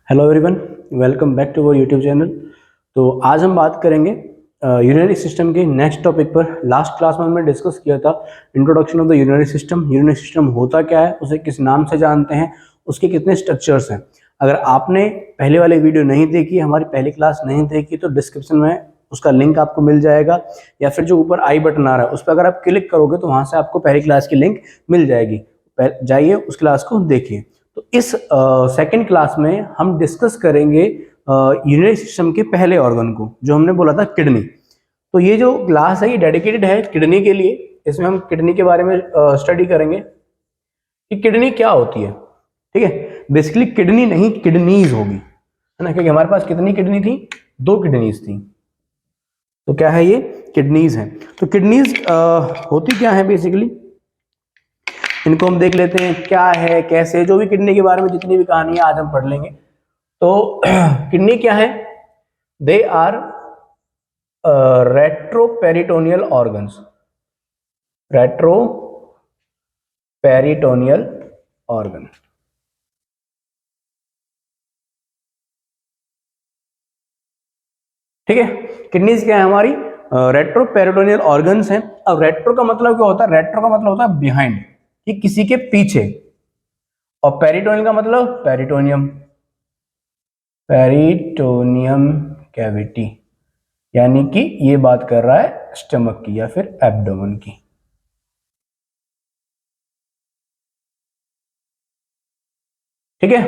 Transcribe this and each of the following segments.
Hello everyone, welcome back to our YouTube channel. तो आज हम बात करेंगे यूरिनरी सिस्टम के नेक्स्ट टॉपिक पर। लास्ट क्लास में हमने डिस्कस किया था introduction of the urinary system. Urinary system होता क्या है, उसे किस नाम से जानते हैं, उसके कितने स्ट्रक्चर्स हैं। अगर आपने पहले वाले वीडियो नहीं देखी, हमारी पहली क्लास नहीं देखी, तो डिस्क्रिप्शन में उसका लिंक आपको मिल जाएगा, या फिर जो ऊपर आई बटन आ रहा है उस पर अगर आप क्लिक करोगे तो वहाँ से आपको पहली क्लास की लिंक मिल जाएगी। जाइए उस क्लास को देखिए। तो इस सेकंड क्लास में हम डिस्कस करेंगे यूरिनरी सिस्टम के पहले ऑर्गन को, जो हमने बोला था किडनी। तो ये जो क्लास है ये डेडिकेटेड है किडनी के लिए। इसमें हम किडनी के बारे में स्टडी करेंगे कि किडनी क्या होती है। ठीक है, बेसिकली किडनी नहीं, किडनीज होगी, है ना, क्योंकि हमारे पास कितनी किडनी थी, 2 किडनीज थी। तो क्या है, ये किडनीज हैं। तो किडनीज होती क्या है बेसिकली, इनको हम देख लेते हैं क्या है कैसे। जो भी किडनी के बारे में जितनी भी कहानी है आज हम पढ़ लेंगे। तो किडनी क्या है, they are retroperitoneal organs. Retroperitoneal organ, ठीक है। किडनीज क्या है हमारी, रेट्रोपेरिटोनियल ऑर्गन्स हैं। अब रेट्रो का मतलब क्या होता है, रेट्रो का मतलब होता है बिहाइंड, कि किसी के पीछे। और पेरिटोनियल का मतलब पेरिटोनियम, पेरिटोनियम कैविटी, यानी कि ये बात कर रहा है स्टमक की या फिर एब्डोमेन की। ठीक है,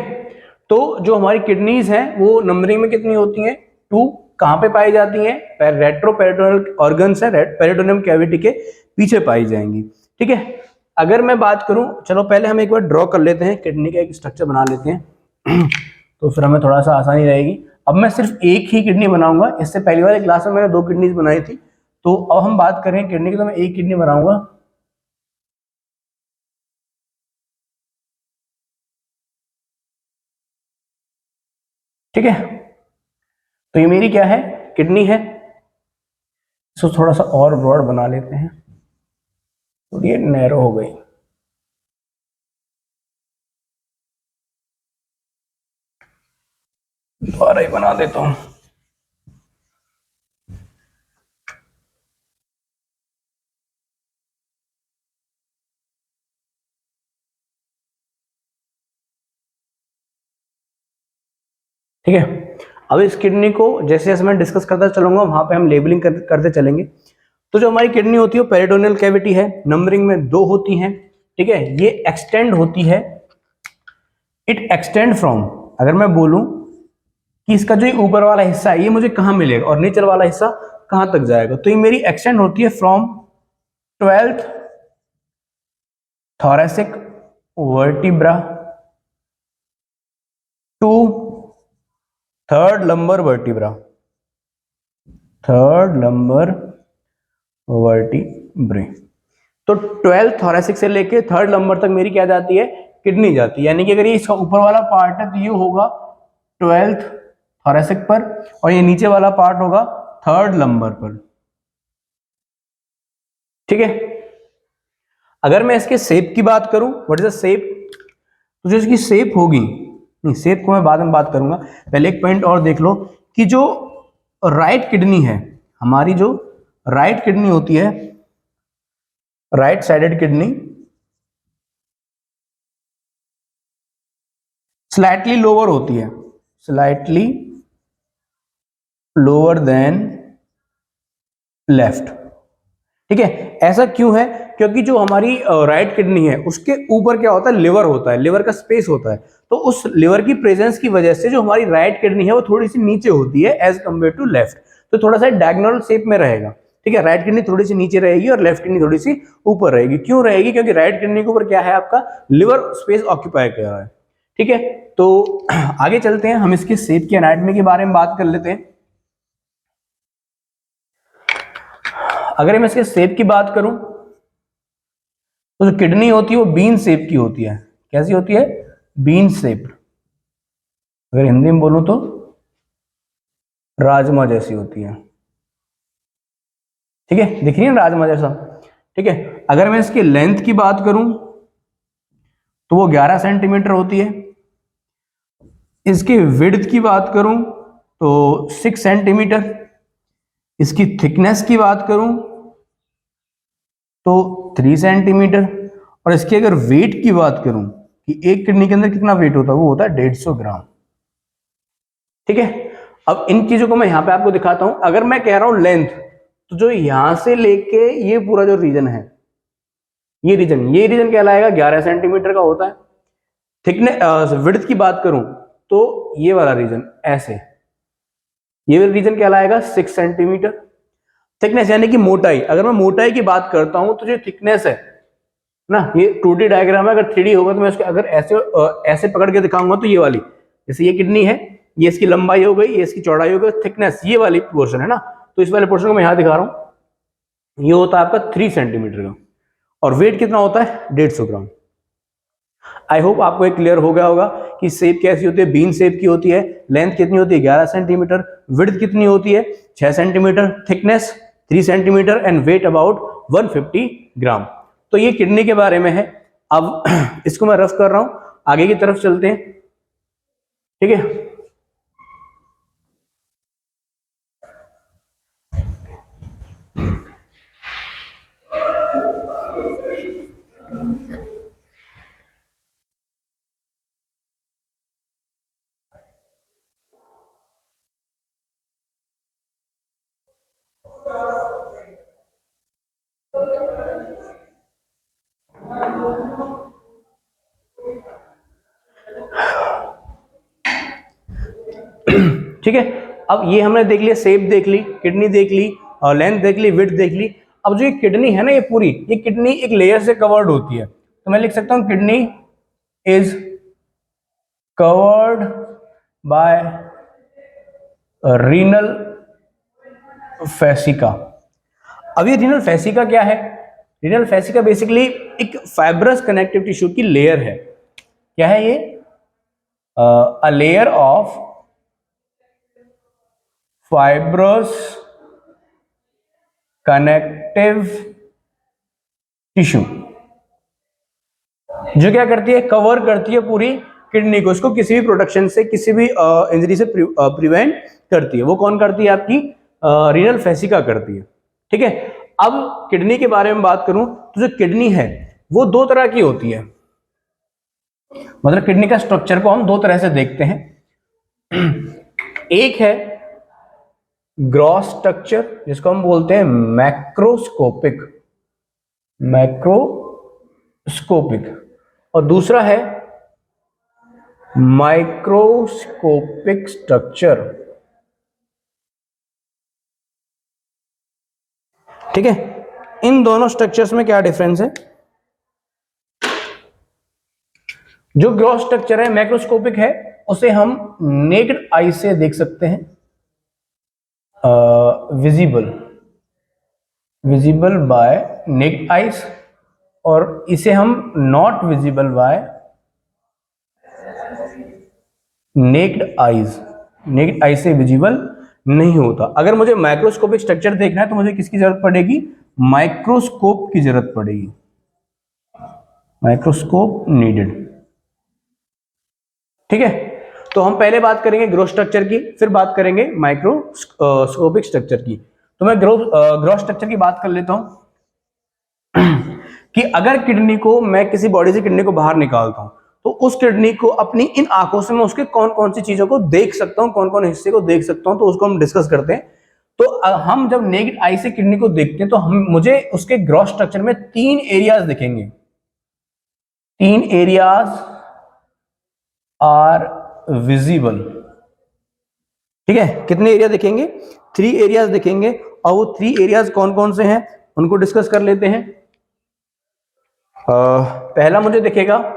तो जो हमारी किडनीज हैं वो नंबरिंग में कितनी होती हैं, 2। कहां पे पाई जाती हैं, रेट्रोपेरिटोनियल ऑर्गन्स है, पेरिटोनियम कैविटी के पीछे पाई जाएंगी। ठीक है, अगर मैं बात करूं, चलो पहले हम एक बार ड्रॉ कर लेते हैं, किडनी का एक स्ट्रक्चर बना लेते हैं तो फिर हमें थोड़ा सा आसानी रहेगी। अब मैं सिर्फ एक ही किडनी बनाऊंगा, इससे पहली वाली क्लास में मैंने 2 किडनीज बनाई थी। तो अब हम बात करें किडनी की, तो मैं एक किडनी बनाऊंगा। ठीक है, तो ये मेरी क्या है, किडनी है। इसको थोड़ा सा और ब्रॉड बना लेते हैं, तो ये नैरो हो गई। दोबारा ही बना देता हूं। ठीक है, अब इस किडनी को जैसे जैसे मैं डिस्कस करता चलूंगा वहां पे हम लेबलिंग करते चलेंगे। तो जो हमारी किडनी होती है वो पेरिटोनियल कैविटी है, नंबरिंग में 2 होती हैं। ठीक है, ये एक्सटेंड होती है, इट एक्सटेंड फ्रॉम, अगर मैं बोलूं कि इसका जो ऊपर वाला हिस्सा है ये मुझे कहां मिलेगा और नीचे वाला हिस्सा कहां तक जाएगा, तो ये मेरी एक्सटेंड होती है from 12th thoracic vertebra to 3rd lumbar vertebra, 3rd lumbar vertebrae। तो 12th thoracic से लेके 3rd lumbar तक मेरी क्या जाती है, किडनी जाती है। यानी कि अगर ये इसका ऊपर वाला पार्ट है तो ये होगा 12th thoracic पर, और ये नीचे वाला पार्ट होगा 3rd lumbar पर। ठीक है, अगर मैं इसके शेप की बात करूं, व्हाट इज द शेप, तो जो इसकी शेप होगी, नहीं शेप को मैं बाद में बात करूंगा, पहले एक पॉइंट और देख लो कि जो राइट किडनी है हमारी, जो राइट किडनी होती है, right sided kidney slightly lower होती है, स्लाइटली लोअर देन लेफ्ट। ठीक है, ऐसा क्यों है, क्योंकि जो हमारी राइट किडनी है उसके ऊपर क्या होता है, लिवर होता है, लिवर का स्पेस होता है। तो उस लिवर की प्रेजेंस की वजह से जो हमारी राइट किडनी है वो थोड़ी सी नीचे होती है एज कम्पेयर टू लेफ्ट। तो थोड़ा सा डायगोनल शेप में रहेगा। ठीक है, राइट किडनी थोड़ी सी नीचे रहेगी और लेफ्ट किडनी थोड़ी सी ऊपर रहेगी। क्यों रहेगी, क्योंकि राइट किडनी के ऊपर क्या है, आपका लिवर स्पेस ऑक्यूपाई कर रहा है। ठीक है, तो आगे चलते हैं, हम इसके शेप की एनाटॉमी के बारे में बात कर लेते हैं। अगर मैं इसके शेप की बात करूं तो जो किडनी होती है वो बीन शेप की होती है। कैसी होती है, बीन शेप्ड। अगर हिंदी में बोलूं तो राजमा जैसी होती है। ठीक है, दिख रही है राजमा जैसा। ठीक है, अगर मैं इसकी लेंथ की बात करूं तो वो 11 सेंटीमीटर होती है। इसकी विड्थ की बात करूं तो 6 सेंटीमीटर, इसकी थिकनेस की बात करूं तो 3 सेंटीमीटर, और इसके अगर वेट की बात करूं कि एक किडनी के अंदर कितना वेट होता है, वो होता है 150 ग्राम। ठीक है, अब इन चीजों को मैं यहां पे आपको दिखाता हूं। अगर मैं कह रहा हूं लेंथ, तो जो यहां से लेके ये पूरा जो रीजन है, ये रीजन कहलाएगा 11 सेंटीमीटर का होता है। थिकनेस विड्थ की बात करूं तो ये वाला रीजन ऐसे, ये रीजन कहलाएगा 6 सेंटीमीटर। थिकनेस यानी कि मोटाई, अगर मैं मोटाई की बात करता हूं तो जो थिकनेस है ना, ये 2D डायग्राम है, अगर 3D होगा तो मैं इसको अगर ऐसे पकड़ के दिखाऊंगा तो ये वाली, जैसे ये किडनी है, ये इसकी लंबाई हो गई, ये इसकी चौड़ाई हो गई, थिकनेस ये वाली पोर्शन है ना, तो इस वाले पोर्शन को मैं यहां दिखा रहा हूं, ये होता है आपका 3 सेंटीमीटर का, और वेट कितना होता है 150 ग्राम। आई होप आपको एक क्लियर हो गया होगा कि शेप कैसी होती है, बीन शेप की होती है, लेंथ कितनी होती है 11 सेंटीमीटर, विड्थ कितनी होती है 6 centimetre, thickness 3 centimetre and weight about 150 gram. तो ये किडनी के बारे में है। अब इसको मैं रफ कर रहा हूं, आगे की तरफ चलते हैं। ठीक है, ठीक है, अब ये हमने देख लिया, शेप देख ली, किडनी देख ली, और लेंथ देख ली, विड्थ देख ली। अब जो ये किडनी है ना, ये पूरी ये किडनी एक लेयर से कवर्ड होती है, तो मैं लिख सकता हूं kidney is covered by renal fascia. अब ये रीनल फैसिका क्या है? रीनल फैसिका बेसिकली एक फाइब्रस कनेक्टिव टिश्यू की लेयर है। क्या है ये? A layer of fibrous connective tissue, जो क्या करती है, कवर करती है पूरी किडनी को, इसको किसी भी प्रोटेक्शन से, किसी भी इंजरी से प्रिवेंट करती है। वो कौन करती है? आपकी रीनल फैसिका करती है। ठीक है, अब किडनी के बारे में बात करूं तो जो किडनी है वो दो तरह की होती है, मतलब किडनी का स्ट्रक्चर को हम दो तरह से देखते हैं। एक है ग्रॉस स्ट्रक्चर, जिसको हम बोलते हैं मैक्रोस्कोपिक, मैक्रोस्कोपिक, और दूसरा है माइक्रोस्कोपिक स्ट्रक्चर। ठीक है, इन दोनों स्ट्रक्चर्स में क्या डिफरेंस है? जो ग्रॉस स्ट्रक्चर है, मैक्रोस्कोपिक है, उसे हम नेक्ड आई से देख सकते हैं, विजिबल बाय नेक्ड आइज, और इसे हम not visible by naked eyes, naked eye से विजिबल नहीं होता। अगर मुझे माइक्रोस्कोपिक स्ट्रक्चर देखना है तो मुझे किसकी जरूरत पड़ेगी? माइक्रोस्कोप की जरूरत पड़ेगी, माइक्रोस्कोप नीडेड। ठीक है, तो हम पहले बात करेंगे ग्रोथ स्ट्रक्चर की, फिर बात करेंगे माइक्रोस्कोपिक स्ट्रक्चर की। तो मैं ग्रोथ स्ट्रक्चर की बात कर लेता हूं कि अगर किडनी को मैं किसी बॉडी से किडनी को बाहर निकालता हूं तो उस किडनी को अपनी इन आंखों से मैं उसके कौन कौन सी चीजों को देख सकता हूं, कौन कौन हिस्से को देख सकता हूं, तो उसको हम डिस्कस करते हैं। तो हम जब नेकेड आई से किडनी को देखते हैं तो मुझे उसके ग्रोथ स्ट्रक्चर में 3 एरियाज दिखेंगे। 3 एरियाज आर विजिबल। ठीक है, कितने एरिया दिखेंगे? 3 एरियाज दिखेंगे, और वो 3 एरियाज कौन कौन से हैं उनको डिस्कस कर लेते हैं। पहला मुझे दिखेगा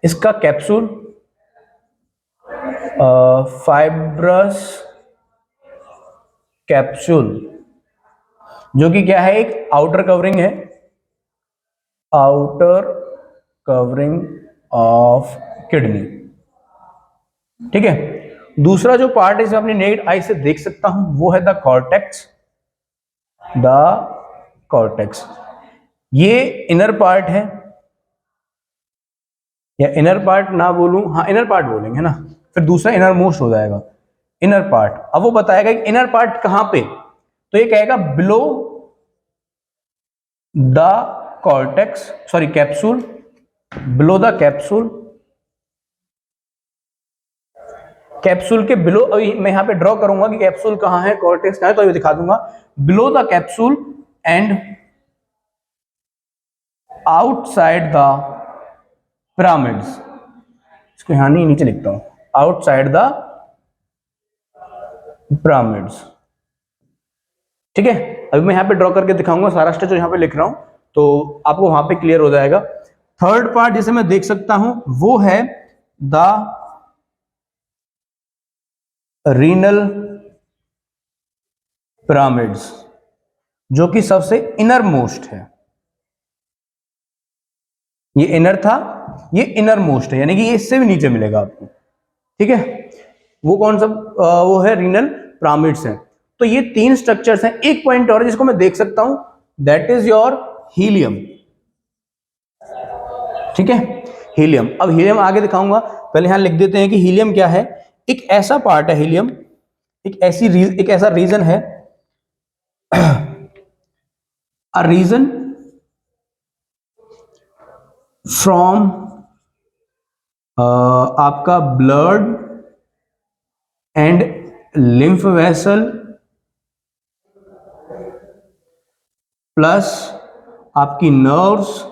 इसका कैप्सूल, फाइब्रस कैप्सूल, जो कि क्या है, एक आउटर कवरिंग है, आउटर कवरिंग ऑफ किडनी। ठीक है, दूसरा जो पार्ट है अपनी नेक्ड आई से देख सकता हूं वो है द कॉर्टेक्स, द कॉर्टेक्स। ये इनर पार्ट है, या इनर पार्ट ना बोलूं, हाँ इनर पार्ट बोलेंगे ना, फिर दूसरा इनर मोस्ट हो जाएगा, इनर पार्ट। अब वो बताएगा कि इनर पार्ट कहां पे, तो ये कहेगा below the cortex, sorry capsule, below the capsule, capsule के बिलो, अभी मैं यहां पे ड्रॉ करूंगा कि कैप्सूल कहां है, कॉर्टेक्स कहां है, तो अभी दिखा दूंगा, below the capsule and outside the pyramids, इसको यहां नहीं नीचे लिखता हूं, आउटसाइड द पिरामिड्स, ठीक है। अभी मैं यहां पे ड्रॉ करके दिखाऊंगा सारा स्ट्रक्चर यहां पे लिख रहा हूं, तो आपको वहां पे क्लियर हो जाएगा। थर्ड पार्ट जिसे मैं देख सकता हूं वो है द रीनल पिरामिड्स, जो कि सबसे इनर मोस्ट है, ये इनर था, ये इनर मोस्ट है, यानी कि ये इससे भी नीचे मिलेगा आपको, ठीक है। वो कौन सा वो है, रीनल पिरामिड्स है। तो ये तीन स्ट्रक्चर्स हैं। एक पॉइंट और जिसको मैं देख सकता हूं, दैट इज योर हीलियम, ठीक है, हीलियम। अब हीलियम आगे दिखाऊंगा, पहले यहां लिख देते हैं कि हीलियम क्या है। एक ऐसा पार्ट है हीलियम, एक ऐसा रीजन है, अ रीजन फ्रॉम आपका blood and lymph vessel plus आपकी नर्व्स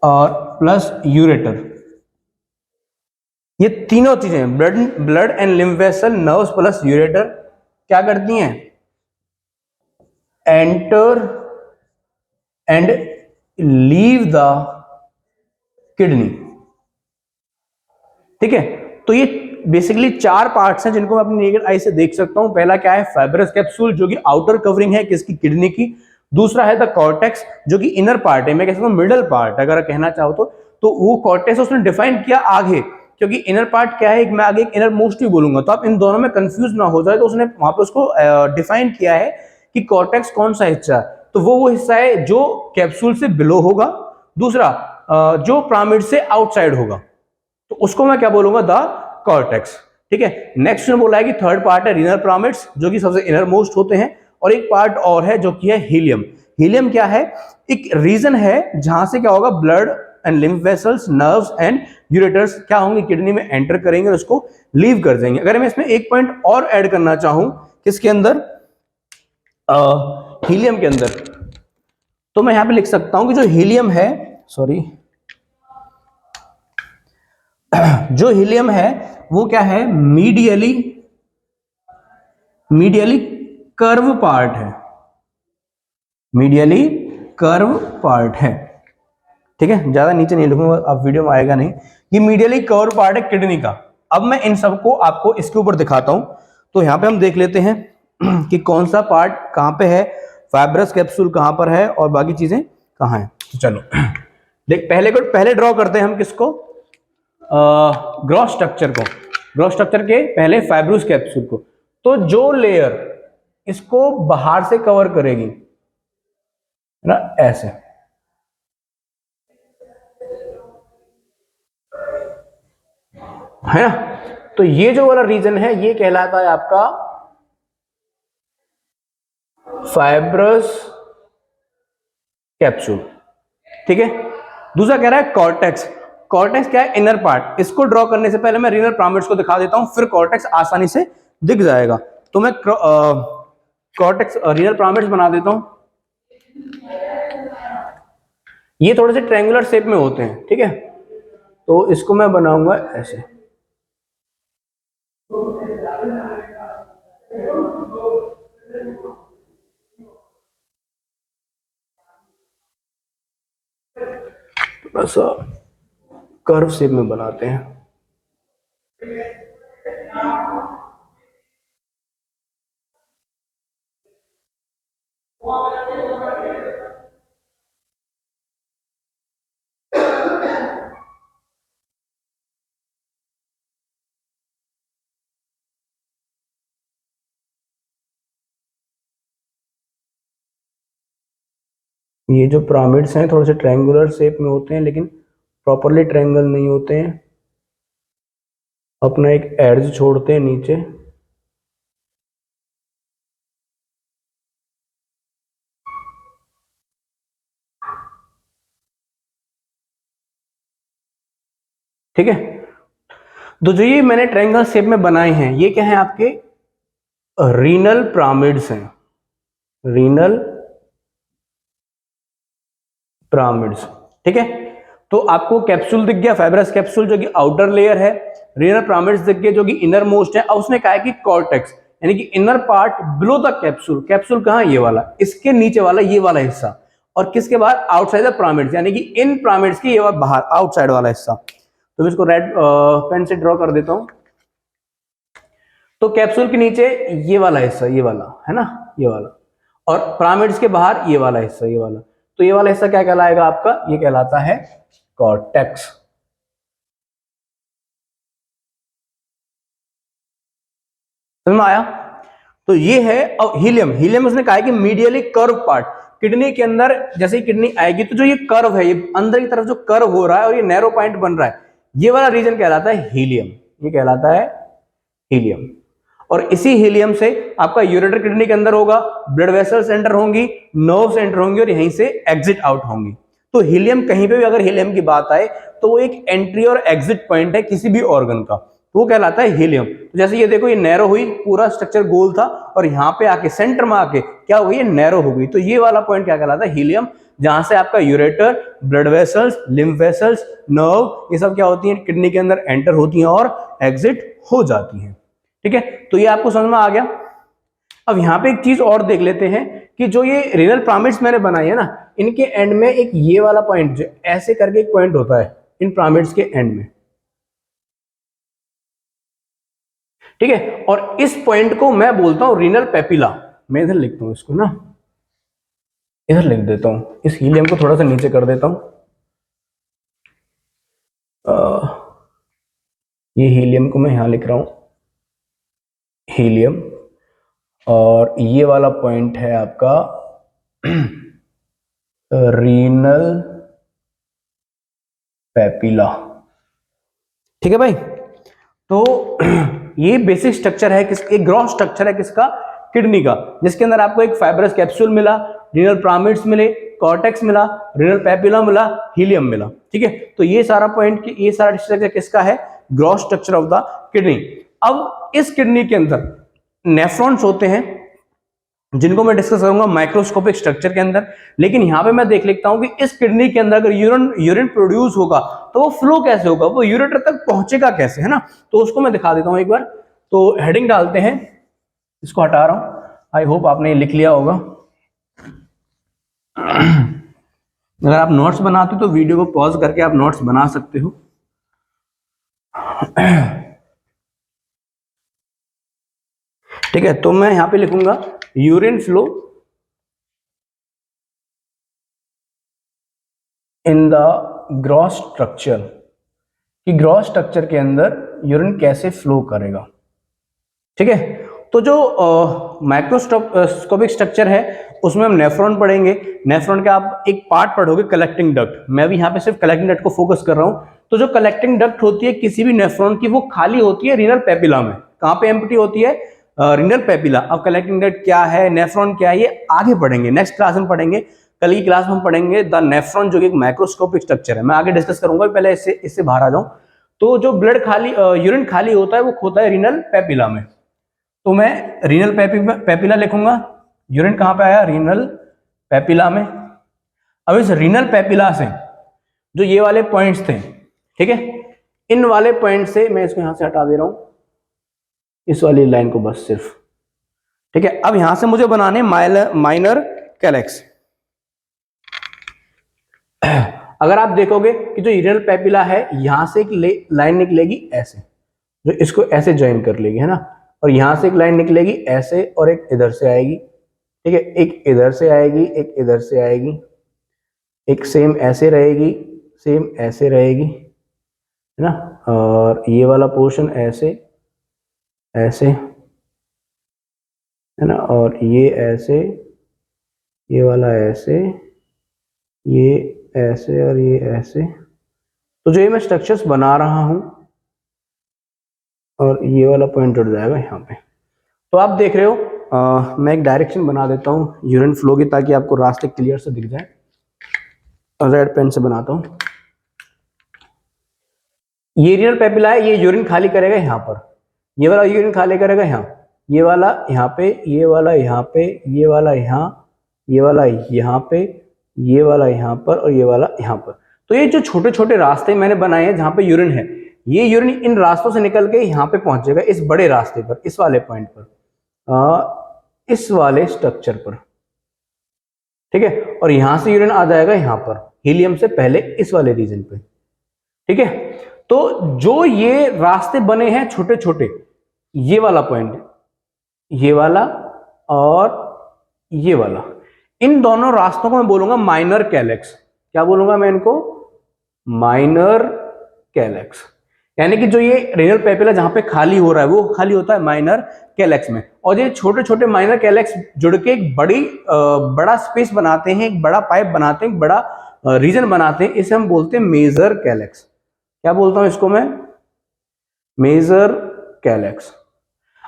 और प्लस यूरेटर, ये तीनों चीजें blood blood and lymph vessel, nerves plus ureter क्या करती हैं, enter and leave the kidney, ठीक है। तो ये बेसिकली चार पार्ट्स हैं जिनको मैं अपनी नेकेड आई से देख सकता हूं। पहला क्या है, फाइब्रस कैप्सूल, जो कि आउटर कवरिंग है किसकी, किडनी की। दूसरा है द कॉर्टेक्स, जो कि इनर पार्ट है, मैं कह सकता हूं मिडल पार्ट अगर कहना चाहो तो वो कॉर्टेक्स उसने डिफाइन किया आगे, क्योंकि इनर पार्ट क्या है, मैं आगे एक इनर मोस्ट ही बोलूंगा, तो आप इन दोनों में कंफ्यूज ना हो जाए, तो उसने वहां पे उसको डिफाइन किया है कि कॉर्टेक्स कौन सा हिस्सा है, तो वो हिस्सा है जो कैप्सूल से बिलो होगा, दूसरा जो पिरामिड से आउटसाइड होगा, तो उसको मैं क्या बोलूंगा, द कॉर्टेक्स, ठीक है। नेक्स्ट ने बोला है कि थर्ड पार्ट है रीनल पिरामिड्स, जो कि सबसे इनर मोस्ट होते हैं, और एक पार्ट और है जो कि है हीलियम। हीलियम क्या है, एक रीजन है जहां से क्या होगा, blood and lymph vessels, nerves and ureters क्या होंगे, किडनी में एंटर करेंगे और उसको लीव कर देंगे। अगर मैं इसमें एक पॉइंट और ऐड करना चाहूं, किसके अंदर, हीलियम के अंदर, तो मैं यहां पे लिख सकता हूं कि जो हीलियम है, सॉरी, जो हीलियम है वो क्या है, मीडियली कर्व पार्ट है, मीडियली कर्व पार्ट है, ठीक है। ज्यादा नीचे नहीं लिखूंगा, अब वीडियो में आएगा नहीं। ये मीडियली कर्व पार्ट है किडनी का। अब मैं इन सबको आपको इसके ऊपर दिखाता हूं, तो यहां पे हम देख लेते हैं कि कौन सा पार्ट कहां पे है, फाइब्रस कैप्सूल कहां पर है और बाकी चीजें कहां है। तो चलो देख, पहले ड्रॉ करते हैं हम किसको, ग्रॉस स्ट्रक्चर को, ग्रॉस स्ट्रक्चर के पहले फाइब्रोस कैप्सूल को। तो जो लेयर इसको बाहर से कवर करेगी, है ना, ऐसे, है ना, तो ये जो वाला रीजन है ये कहलाता है आपका फाइब्रस कैप्सूल, ठीक है। दूसरा कह रहा है कॉर्टेक्स। कॉर्टेक्स क्या है, इनर पार्ट। इसको ड्रॉ करने से पहले मैं रीनल पिरामिड्स को दिखा देता हूं, फिर कॉर्टेक्स आसानी से दिख जाएगा। तो मैं कॉर्टेक्स रीनल पिरामिड्स बना देता हूं। ये थोड़े से ट्रायंगुलर शेप में होते हैं, ठीक है, तो इसको मैं बनाऊंगा ऐसे, थोड़ा सा कर्व शेप में बनाते हैं। ये जो पिरामिड्स हैं थोड़े से ट्रायंगुलर शेप में होते हैं, लेकिन प्रॉपरली ट्रायंगल नहीं होते हैं, अपना एक एड्ज छोड़ते हैं नीचे, ठीक है। तो जो ये मैंने ट्रायंगल शेप में बनाए हैं ये क्या है, आपके रीनल पिरामिड्स हैं, रीनल पिरामिड्स, ठीक है। तो आपको कैप्सूल दिख गया, फाइब्रस कैप्सूल जो कि आउटर लेयर है, रीनल पिरामिड्स दिख गए जो कि इनर मोस्ट है। अब उसने कहा है कि कॉर्टेक्स यानी कि inner part below the capsule, capsule कहां, ये वाला, इसके नीचे वाला ये वाला हिस्सा, और किसके बाद, आउटसाइड द पिरामिड्स यानी कि इन पिरामिड्स के ये वाला बाहर आउटसाइड वाला हिस्सा। तो मैं इसको रेड पेन से ड्रॉ कर देता हूं। तो कैप्सूल के नीचे ये वाला हिस्सा, ये वाला है ना, ये वाला, और पिरामिड्स के बाहर ये वाला हिस्सा, ये वाला। तो ये वाला हिस्सा क्या कहलाएगा आपका, ये कहलाता है कॉर्टेक्स। समझ में आया। तो ये है अब हीलियम। हीलियम उसने कहा है कि मीडियली कर्व पार्ट, किडनी के अंदर जैसे ही किडनी आएगी तो जो ये कर्व है, ये अंदर की तरफ जो कर्व हो रहा है और ये नैरो पॉइंट बन रहा है, ये वाला रीजन कहलाता है हीलियम, ये कहलाता है हीलियम। और इसी हीलियम से आपका यूरेटर किडनी के अंदर होगा, ब्लड वेसल्स एंटर होंगी, नर्व्स एंटर होंगी और यहीं से एग्जिट आउट होंगी। तो हीलियम कहीं पे भी अगर हीलियम की बात आए तो वो एक एंट्री और एग्जिट पॉइंट है किसी भी ऑर्गन का, तो वो कहलाता है हीलियम। तो जैसे ये देखो, ये नैरो हुई, पूरा स्ट्रक्चर गोल था और यहाँ पे आके सेंटर में आके क्या हो गई, ये नैरो हो गई। तो ये वाला पॉइंट क्या कहलाता है, हीलियम, जहां से आपका ureter, blood vessels, lymph vessels, nerve, ये सब क्या होती है, किडनी के अंदर एंटर होती हैं और एग्जिट हो जाती हैं, ठीक है। तो ये आपको समझ में आ गया। अब यहाँ पे एक चीज और देख लेते हैं कि जो ये रीनल पिरामिड्स मैंने बनाई है ना, इनके एंड में एक ये वाला पॉइंट, जो ऐसे करके एक पॉइंट होता है इन पिरामिड्स के एंड में, ठीक है। और इस पॉइंट को मैं बोलता हूं रीनल पेपिला। मैं इधर लिखता हूं इसको ना, इधर लिख देता हूं, इस हीलियम को थोड़ा सा नीचे कर देता हूं। ये हीलियम को मैं यहां लिख रहा हूं, हीलियम, और ये वाला पॉइंट है आपका रीनल पेपिला, ठीक है भाई। तो ये बेसिक स्ट्रक्चर है किस, एक ग्रॉस स्ट्रक्चर है किसका, किडनी का, जिसके अंदर आपको एक फाइब्रस कैप्सूल मिला, रीनल पिरामिड्स मिले, कॉर्टेक्स मिला, रीनल पेपिला मिला, हीलियम मिला, ठीक है। तो ये सारा पॉइंट, ये सारा स्ट्रक्चर किसका है, gross structure of the kidney. अब इस किडनी के अंदर नेफ्रॉन्स होते हैं जिनको मैं डिस्कस करूंगा माइक्रोस्कोपिक स्ट्रक्चर के अंदर। लेकिन यहां पे मैं देख लेता हूं कि इस किडनी के अंदर अगर यूरिन प्रोड्यूस होगा तो वो फ्लो कैसे होगा, वो यूरेटर तक पहुंचेगा कैसे, है ना। तो उसको मैं दिखा देता हूं एक बार। तो हेडिंग डालते हैं, इसको हटा रहा हूं, आई होप आपने लिख लिया होगा। अगर आप नोट्स बनाते हो तो वीडियो को पॉज करके आप नोट्स बना सकते हो। ठीक है, तो मैं यहां पे लिखूंगा urine flow in the gross structure, कि ग्रॉस स्ट्रक्चर के अंदर यूरिन कैसे फ्लो करेगा, ठीक है। तो जो माइक्रोस्कोपिक स्ट्रक्चर है उसमें हम नेफ्रॉन पढ़ेंगे। नेफ्रॉन का आप एक पार्ट पढ़ोगे कलेक्टिंग डक्ट, मैं भी यहाँ पे सिर्फ कलेक्टिंग डक्ट को फोकस कर रहा हूँ। तो जो कलेक्टिंग डक्ट होती है किसी भी नेफ्रॉन की, वो खाली होती है रीनल पेपिला में। कहाँ पे एम्प्टी होती है, रीनल पेपिला। अब कलेक्टिंग डक्ट क्या है, नेफ्रॉन क्या है, ये आगे पढ़ेंगे, नेक्स्ट क्लास में पढ़ेंगे। कल की क्लास में हम पढ़ेंगे द नेफ्रॉन, जो कि एक माइक्रोस्कोपिक स्ट्रक्चर है, मैं आगे डिस्कस करूंगा, पहले इससे बाहर आ जाऊं। तो जो ब्लड खाली, यूरिन खाली होता है वो होता है रीनल पेपिला में। तो मैं रीनल पेपिला लिखूंगा, यूरिन कहां पे आया, रीनल पेपिला में। अब इस रीनल पेपिला से जो ये वाले पॉइंट्स थे, ठीक है, इन वाले पॉइंट से मैं इसको यहां से हटा दे रहा हूं, इस वाली लाइन को बस सिर्फ, ठीक है। अब यहां से मुझे बनाने माइनर कैलेक्स। अगर आप देखोगे कि जो रीनल पेपिला है यहां से एक लाइन निकलेगी ऐसे, जो इसको ऐसे ज्वाइन कर लेगी, है ना, और यहां से एक लाइन निकलेगी ऐसे और एक इधर से आएगी, ठीक है, एक इधर से आएगी, एक इधर से आएगी, एक सेम ऐसे रहेगी, सेम ऐसे रहेगी, है ना, और ये वाला पोर्शन ऐसे ऐसे, है ना, और ये ऐसे, ये वाला ऐसे, ये ऐसे और ये ऐसे। तो जो ये मैं स्ट्रक्चर्स बना रहा हूं और ये वाला पॉइंट जुड़ जाएगा यहाँ पे। तो आप देख रहे हो मैं एक डायरेक्शन बना देता हूँ यूरिन फ्लो की, ताकि आपको रास्ते क्लियर से दिख जाए। रेड पेन से बनाता हूँ। ये रीनल पेपिला है, ये यूरिन खाली करेगा यहाँ पर, ये वाला यूरिन खाली करेगा यहाँ, ये वाला यहाँ पे, ये वाला यहाँ पे, ये वाला यहाँ, ये वाला यहाँ पे, ये वाला यहाँ पर और ये वाला यहाँ पर। तो ये जो छोटे छोटे रास्ते मैंने बनाए हैं जहाँ पे यूरिन है, ये यूरिन इन रास्तों से निकल के यहाँ पे पहुंचेगा, इस बड़े रास्ते पर, इस वाले पॉइंट पर, इस वाले स्ट्रक्चर पर, ठीक है। और यहां से यूरिन आ जाएगा यहाँ पर, हीलियम से पहले इस वाले रीजन पे, ठीक है। तो जो ये रास्ते बने हैं छोटे छोटे, ये वाला पॉइंट, ये वाला और ये वाला, इन दोनों रास्तों को मैं बोलूंगा माइनर कैलेक्स। क्या बोलूंगा मैं इनको? Minor calyx. यानी कि जो ये रीनल पेपिला जहां पे खाली हो रहा है वो खाली होता है माइनर कैलेक्स में, और ये छोटे छोटे माइनर कैलेक्स जुड़ के एक बड़ा स्पेस बनाते हैं, एक बड़ा पाइप बनाते हैं, एक बड़ा रीजन बनाते हैं। इसे हम बोलते हैं मेजर कैलेक्स। क्या बोलता हूं इसको मैं? Major calyx.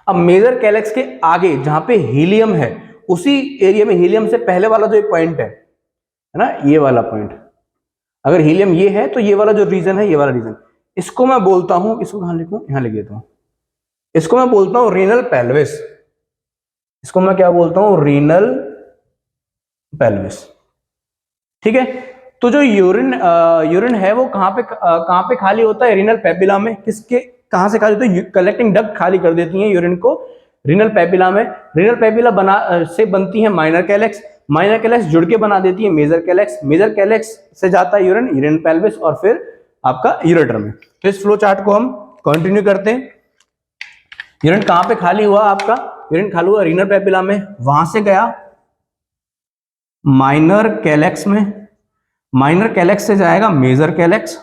अब मेजर कैलेक्स के आगे जहां पे हीलियम है, उसी एरिया में हीलियम से पहले वाला जो पॉइंट है ना, ये वाला पॉइंट, अगर हीलियम ये है तो ये वाला जो रीजन है, ये वाला रीजन, इसको मैं बोलता हूं, इसको कहां लिखूं? यहां लिख देता हूं। इसको मैं बोलता हूं रीनल पेल्विस। इसको मैं क्या बोलता हूं? रीनल पेल्विस, ठीक है। तो जो यूरिन है वो कहां पे खाली होता है? रीनल पेपिला में। किसके कहां से खाली होता है? कलेक्टिंग डक्ट खाली कर देती है यूरिन को रीनल पेपिला में। रीनल पेपिला से बनती है माइनर कैलेक्स, माइनर कैलेक्स जुड़ के बना देती है मेजर कैलेक्स, मेजर कैलेक्स से जाता है यूरिन रीनल पेल्विस और फिर आपका यूरेटर में। तो इस फ्लो चार्ट को हम कंटिन्यू करते हैं। यूरिन कहां पे खाली हुआ आपका? यूरिन खाली हुआ रीनल पेपिला में, वहां से गया माइनर कैलेक्स में, माइनर कैलेक्स से जाएगा मेजर कैलेक्स,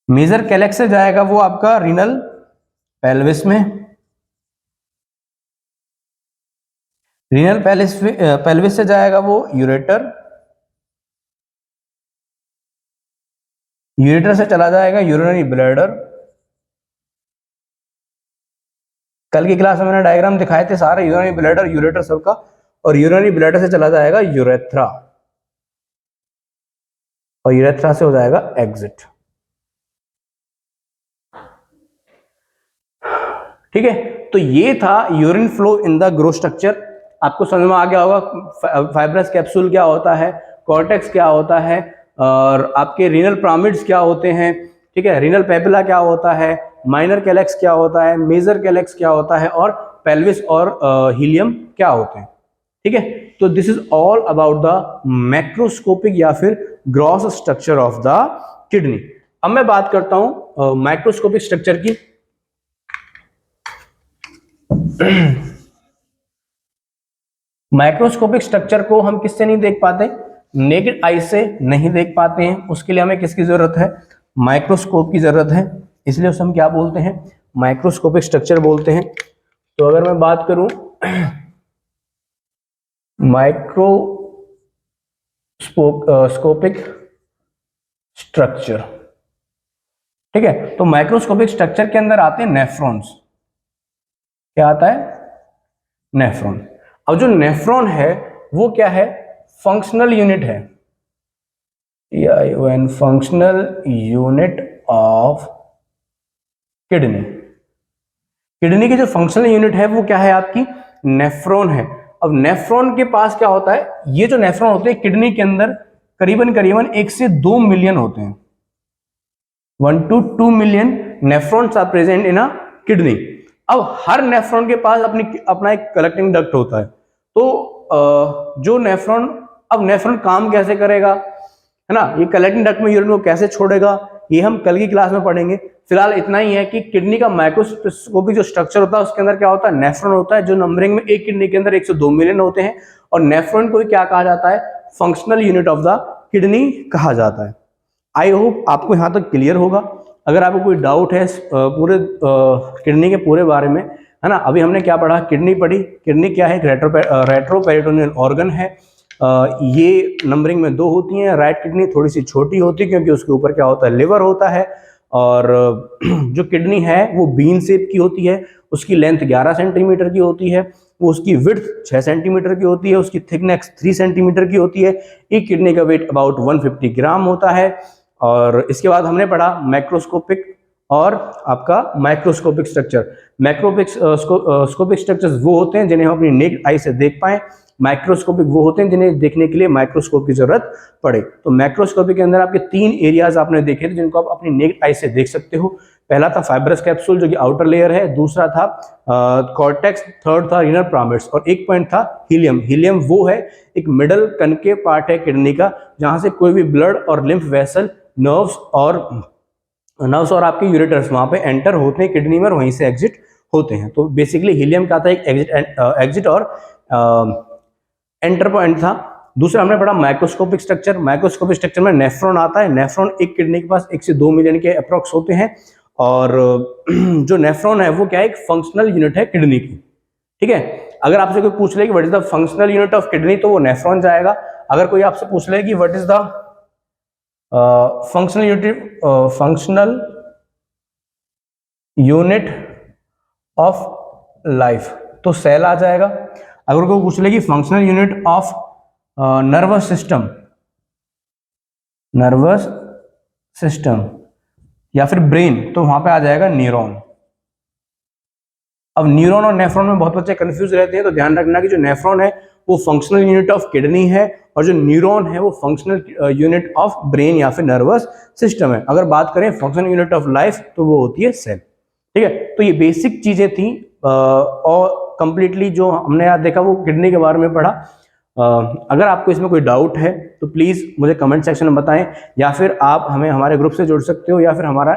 मेजर कैलेक्स से जाएगा वो आपका रीनल पेल्विस में, रीनल पेल्विस से जाएगा वो यूरेटर, यूरेटर से चला जाएगा यूरिनरी ब्लैडर। कल की क्लास में मैंने डायग्राम दिखाए थे सारे यूरिनरी ब्लैडर यूरेटर सबका, और यूरिनरी ब्लैडर से चला जाएगा यूरेथ्रा, और यूरेथ्रा से हो जाएगा एग्जिट, ठीक है। तो ये था urine flow in the growth structure. आपको समझ में आ गया होगा फाइब्रस कैप्सूल क्या होता है, कॉर्टेक्स क्या होता है, और आपके रीनल पिरामिड्स क्या होते हैं, ठीक है। रीनल पेपिला क्या होता है, माइनर कैलेक्स क्या होता है, मेजर कैलेक्स क्या होता है, और पेल्विस और हीलियम क्या होते हैं, ठीक है। तो this is all about the macroscopic या फिर gross structure of the kidney. अब मैं बात करता हूं माइक्रोस्कोपिक स्ट्रक्चर की। माइक्रोस्कोपिक स्ट्रक्चर को हम किससे नहीं देख पाते? नेकेड आई से नहीं देख पाते हैं। उसके लिए हमें किसकी जरूरत है? माइक्रोस्कोप की जरूरत है। इसलिए उसे हम क्या बोलते हैं? माइक्रोस्कोपिक स्ट्रक्चर बोलते हैं। तो अगर मैं बात करूं माइक्रोस्कोपिक स्ट्रक्चर, ठीक है, तो माइक्रोस्कोपिक स्ट्रक्चर के अंदर आते हैं नेफ्रॉन्स। क्या आता है? नेफ्रॉन। अब जो नेफ्रॉन है वो क्या है? फंक्शनल यूनिट है, functional unit of kidney. Kidney की जो फंक्शनल यूनिट है वो क्या है आपकी? नेफ्रॉन है। अब नेफ्रॉन के पास क्या होता है? ये जो नेफ्रॉन होते हैं किडनी के अंदर करीबन 1 से 2 मिलियन होते हैं। 1 to 2 million nephrons are present in a kidney. अब हर नेफ्रॉन के पास अपना एक कलेक्टिंग डक्ट होता है। तो जो नेफ्रॉन, अब नेफ्रॉन काम कैसे करेगा, है ना, ये कलेक्टिंग डक्ट में यूरिन को कैसे छोड़ेगा, ये हम कल की क्लास में पढ़ेंगे। फिलहाल इतना ही है कि किडनी का माइक्रोस्कोपिक जो स्ट्रक्चर होता है उसके अंदर क्या होता है? नेफ्रॉन होता है, जो नंबरिंग में एक किडनी के अंदर 1 से 2 मिलियन होते हैं। और नेफ्रॉन को क्या कहा जाता है? Functional unit of the kidney कहा जाता है। आई होप आपको यहां तक क्लियर होगा। अगर आपको कोई डाउट है पूरे किडनी के पूरे बारे में, है ना, अभी हमने क्या पढ़ा? किडनी पढ़ी। किडनी क्या है? एक रेट्रोपेरिटोनियल ऑर्गन है ये नंबरिंग में 2 होती हैं। राइट किडनी थोड़ी सी छोटी होती है क्योंकि उसके ऊपर क्या होता है, लिवर होता है। और जो किडनी है वो बीन शेप की होती है, उसकी लेंथ 11 सेंटीमीटर की होती है, वो उसकी विड्थ 6 सेंटीमीटर की होती है, उसकी थिकनेस 3 सेंटीमीटर की होती है। एक किडनी का वेट अबाउट 150 ग्राम होता है। और इसके बाद हमने पढ़ा मैक्रोस्कोपिक और आपका माइक्रोस्कोपिक स्ट्रक्चर। मैक्रोस्कोपिक स्ट्रक्चर्स वो होते हैं जिन्हें हम अपनी नेक्ड आई से देख पाएं, माइक्रोस्कोपिक वो होते हैं जिन्हें देखने के लिए माइक्रोस्कोप की जरूरत पड़े। तो मैक्रोस्कोपिक के अंदर आपके 3 एरियाज आपने देखे थे जिनको आप अपनी नेक्ड आई से देख सकते हो। पहला था फाइब्रस कैप्सूल जो कि आउटर लेयर है, दूसरा था कॉर्टेक्स, थर्ड था रीनल पिरामिड्स और एक पॉइंट था हीलियम। हीलियम वो है एक मिडल कनकेव पार्ट है किडनी का जहां से कोई भी ब्लड और लिम्फ वेसल, नर्व्स और आपके यूरेटर्स वहां पे एंटर होते हैं किडनी में और वहीं से एग्जिट होते हैं। तो बेसिकली हीलियम का था एक एग्जिट और एंटर पॉइंट था। दूसरा हमने पढ़ा माइक्रोस्कोपिक स्ट्रक्चर। माइक्रोस्कोपिक स्ट्रक्चर में नेफ्रॉन आता है। नेफ्रॉन एक किडनी के पास 1 से 2 मिलियन के अप्रॉक्स होते हैं। और जो नेफ्रॉन है वो क्या है, एक फंक्शनल यूनिट है किडनी की। ठीक है, अगर आपसे कोई पूछ ले कि what is the functional unit of kidney तो वो नेफ्रॉन जाएगा। अगर कोई आपसे पूछ ले कि what is the functional unit of life तो सेल आ जाएगा। अगर कोई पूछ ले कि functional unit of nervous system या फिर ब्रेन तो वहां पे आ जाएगा न्यूरॉन। अब न्यूरॉन और नेफ्रॉन में बहुत बच्चे कंफ्यूज रहते हैं, तो ध्यान रखना कि जो नेफ्रॉन है वो फंक्शनल यूनिट ऑफ किडनी है और जो न्यूरॉन है वो फंक्शनल यूनिट ऑफ ब्रेन या फिर नर्वस सिस्टम है। अगर बात करें फंक्शनल यूनिट ऑफ लाइफ तो वो होती है सेल। ठीक है, तो ये बेसिक चीजें थी और कंप्लीटली जो हमने आज देखा वो किडनी के बारे में पढ़ा। अगर आपको इसमें कोई डाउट है तो प्लीज़ मुझे कमेंट सेक्शन में बताएं, या फिर आप हमें हमारे ग्रुप से जुड़ सकते हो, या फिर हमारा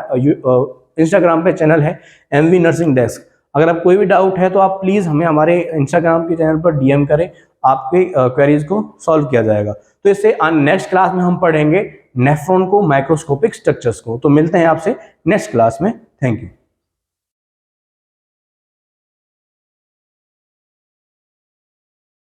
इंस्टाग्राम पे चैनल है MV नर्सिंग डेस्क। अगर आप कोई भी डाउट है तो आप प्लीज़ हमें हमारे इंस्टाग्राम के चैनल पर DM करें, आपके क्वेरीज को सॉल्व किया जाएगा। तो इससे नेक्स्ट क्लास में हम पढ़ेंगे नेफ्रॉन को, माइक्रोस्कोपिक स्ट्रक्चर्स को। तो मिलते हैं आपसे नेक्स्ट क्लास में। Thank you.